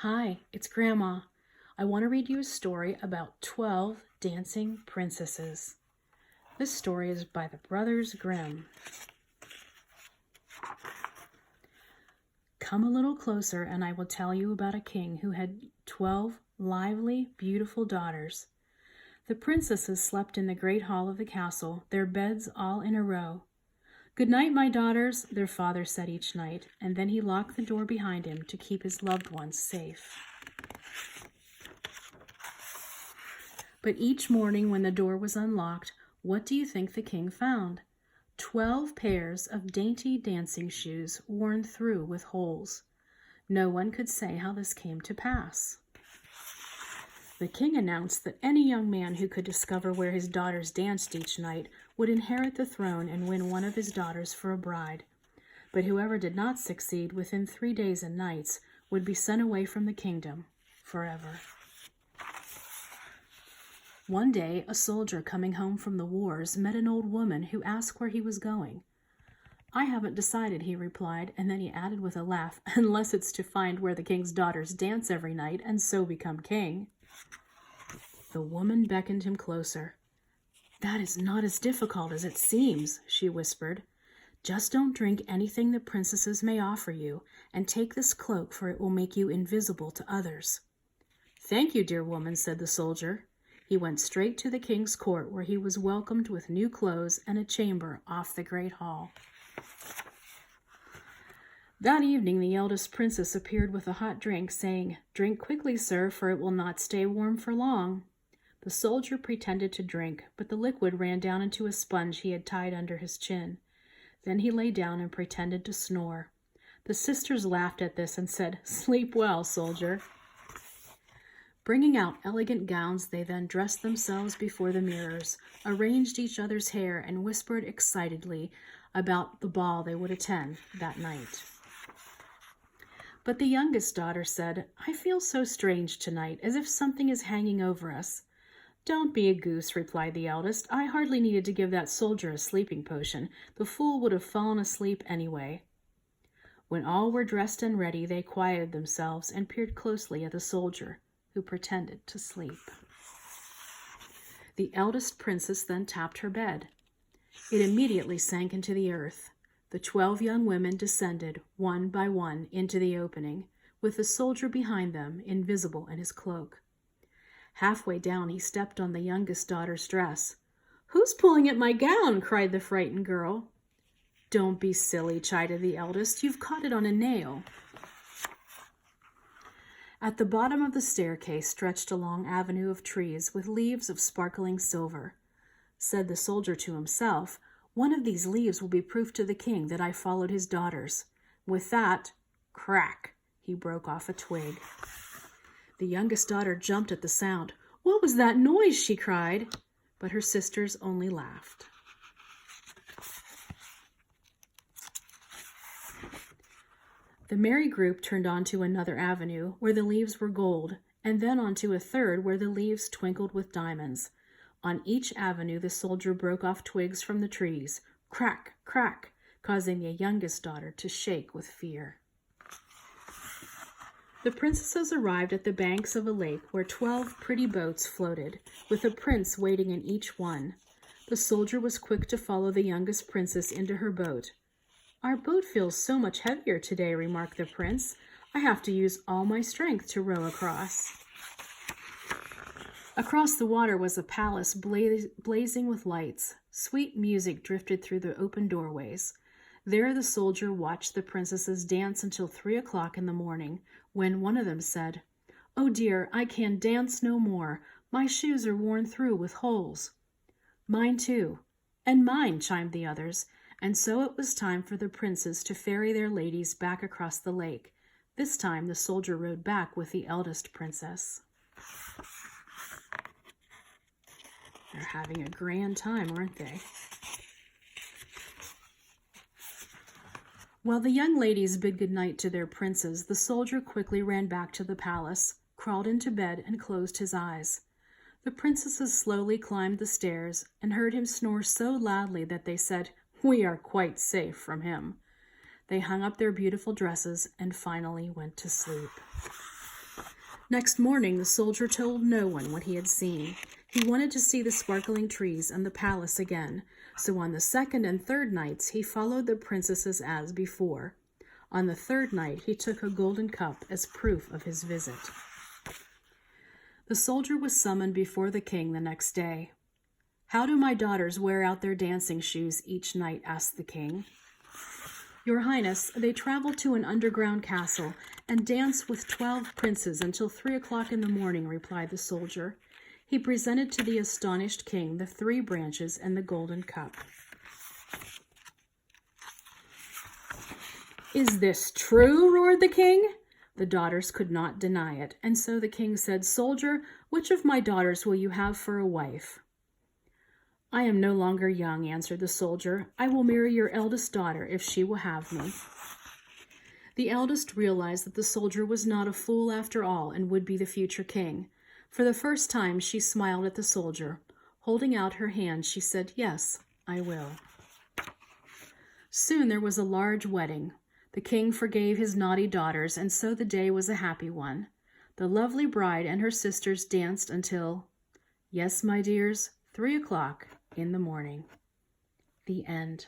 Hi, it's Grandma. I want to read you a story about 12 dancing princesses. This story is by the Brothers Grimm. Come a little closer and I will tell you about a king who had 12 lively, beautiful daughters. The princesses slept in the great hall of the castle, their beds all in a row. "Good night, my daughters," their father said each night, and then he locked the door behind him to keep his loved ones safe. But each morning when the door was unlocked, what do you think the king found? 12 pairs of dainty dancing shoes worn through with holes. No one could say how this came to pass. The king announced that any young man who could discover where his daughters danced each night would inherit the throne and win one of his daughters for a bride. But whoever did not succeed within 3 days and nights would be sent away from the kingdom forever. One day, a soldier coming home from the wars met an old woman who asked where he was going. "I haven't decided," he replied, and then he added with a laugh, "unless it's to find where the king's daughters dance every night and so become king." The woman beckoned him closer. "That is not as difficult as it seems," she whispered. "Just don't drink anything the princesses may offer you, and take this cloak, for it will make you invisible to others." "Thank you, dear woman," said the soldier. He went straight to the king's court, where he was welcomed with new clothes and a chamber off the great hall. That evening the eldest princess appeared with a hot drink, saying, "Drink quickly, sir, for it will not stay warm for long." The soldier pretended to drink, but the liquid ran down into a sponge he had tied under his chin. Then he lay down and pretended to snore. The sisters laughed at this and said, "Sleep well, soldier." Bringing out elegant gowns, they then dressed themselves before the mirrors, arranged each other's hair, and whispered excitedly about the ball they would attend that night. But the youngest daughter said, "I feel so strange tonight, as if something is hanging over us." "Don't be a goose," replied the eldest. "I hardly needed to give that soldier a sleeping potion. The fool would have fallen asleep anyway." When all were dressed and ready, they quieted themselves and peered closely at the soldier, who pretended to sleep. The eldest princess then tapped her bed. It immediately sank into the earth. The 12 young women descended, one by one, into the opening, with the soldier behind them, invisible in his cloak. Halfway down, he stepped on the youngest daughter's dress. "Who's pulling at my gown?" cried the frightened girl. "Don't be silly," chided the eldest. "You've caught it on a nail." At the bottom of the staircase stretched a long avenue of trees with leaves of sparkling silver. Said the soldier to himself, "One of these leaves will be proof to the king that I followed his daughters." With that, crack, he broke off a twig. The youngest daughter jumped at the sound. "What was that noise?" she cried, but her sisters only laughed. The merry group turned onto another avenue where the leaves were gold, and then onto a third where the leaves twinkled with diamonds. On each avenue the soldier broke off twigs from the trees, crack, crack, causing the youngest daughter to shake with fear. The princesses arrived at the banks of a lake where 12 pretty boats floated, with a prince waiting in each one. The soldier was quick to follow the youngest princess into her boat. "Our boat feels so much heavier today," remarked the prince. "I have to use all my strength to row across." Across the water was a palace blazing with lights. Sweet music drifted through the open doorways. There the soldier watched the princesses dance until 3 o'clock in the morning, when one of them said, "Oh dear, I can dance no more. My shoes are worn through with holes." "Mine too." "And mine," chimed the others. And so it was time for the princes to ferry their ladies back across the lake. This time the soldier rode back with the eldest princess. They're having a grand time, aren't they? While the young ladies bid goodnight to their princes, the soldier quickly ran back to the palace, crawled into bed, and closed his eyes. The princesses slowly climbed the stairs and heard him snore so loudly that they said, "We are quite safe from him." They hung up their beautiful dresses and finally went to sleep. Next morning, the soldier told no one what he had seen. He wanted to see the sparkling trees and the palace again, so on the second and third nights he followed the princesses as before. On the third night he took a golden cup as proof of his visit. The soldier was summoned before the king the next day. "How do my daughters wear out their dancing shoes each night?" asked the king. "Your Highness, they travel to an underground castle and dance with 12 princes until 3 o'clock in the morning," replied the soldier. He presented to the astonished king the 3 branches and the golden cup. "Is this true?" roared the king. The daughters could not deny it, and so the king said, "Soldier, which of my daughters will you have for a wife?" "I am no longer young," answered the soldier. "I will marry your eldest daughter if she will have me." The eldest realized that the soldier was not a fool after all and would be the future king. For the first time she smiled at the soldier. Holding out her hand, she said, "Yes, I will." Soon there was a large wedding. The king forgave his naughty daughters, and so the day was a happy one. The lovely bride and her sisters danced until, yes, my dears, 3 o'clock in the morning. The end.